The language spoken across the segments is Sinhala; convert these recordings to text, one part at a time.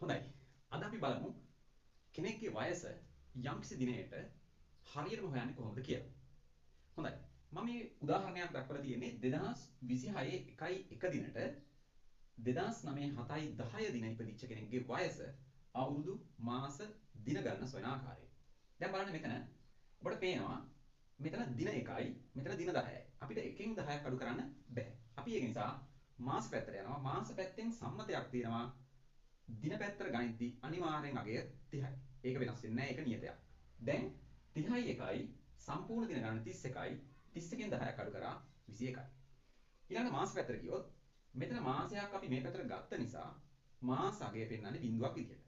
හොඳයි. අද අපි බලමු කෙනෙක්ගේ වයස යම්කිසි දිනයකට හරියටම හොයන්නේ කොහොමද කියලා. හොඳයි. මම මේ උදාහරණයක් දක්වලා තියෙන්නේ 2026 1 දිනට 2009 7 10 දින ඉපදිච්ච කෙනෙක්ගේ වයස අවුරුදු මාස දින ගණන සොයන ආකාරය. දැන් බලන්න මෙතන ඔබට පේනවා මෙතන දින 1යි මෙතන දින 10යි. අපිට එකෙන් 10ක් අඩු කරන්න බෑ. අපි ඒක නිසා මාස පැත්තට යනවා. මාස පැත්තෙන් සම්මතයක් තියෙනවා. දින පැත්තට ගනිද්දි අනිවාර්යෙන් අගය 30යි. ඒක වෙනස් වෙන්නේ නැහැ. ඒක නියතයක්. දැන් 30යි 1යි සම්පූර්ණ දින ගණන 31යි. 31කින් 10ක් අඩු කරා 21යි. ඊළඟ මාස පැත්තට ගියොත් මෙතන මාසයක් අපි මේ පැත්තට ගත්ත නිසා මාස අගය පෙන්වන්නේ බිඳුවක් විදියට.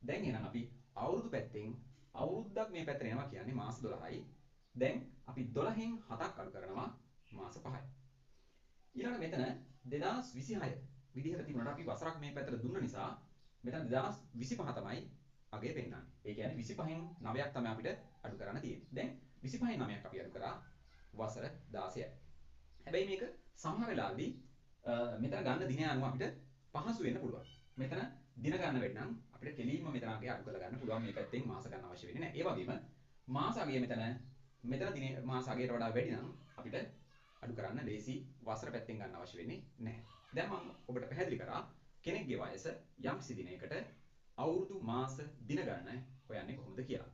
දැන් එහෙනම් අපි අවුරුදු පැත්තෙන් අවුරුද්දක් මේ පැත්තට යනවා කියන්නේ මාස 12යි. දැන් අපි 12න් 7ක් අඩු කරනවා මාස 5යි. ඊළඟ මෙතන 2026 විදිහට තිබුණාට අපි වසරක් මේ පැත්තට දුන්න නිසා මෙතන 2025 තමයි අගය පෙන්වන්නේ. ඒ කියන්නේ 25න් 9ක් තමයි අපිට අඩු කරන්න තියෙන්නේ. දැන් 25න් 9ක් අපි අඩු කරා වසර 16යි. හැබැයි මේක සමහර වෙලාවදී මෙතන ගන්න දිනය අනුව අපිට පහසු වෙන්න පුළුවන්. මෙතන දින ගන්න වෙන්න නම් අපිට කෙලින්ම මෙතන අගය අඩු කරලා ගන්න පුළුවන්. මේ පැත්තෙන් මාස ගන්න අවශ්‍ය වෙන්නේ නැහැ. ඒ වගේම මාස අගය මෙතන දින මාස අගයට වඩා වැඩි නම් අපිට අඩු කරන්න ලේසි වසර පැත්තෙන් ගන්න අවශ්‍ය වෙන්නේ නැහැ. දැන් මම ඔබට පැහැදිලි කරා කෙනෙක්ගේ වයස යම්කිසි දිනයකට අවුරුදු මාස දින ගණන හොයන්නේ කොහොමද කියලා.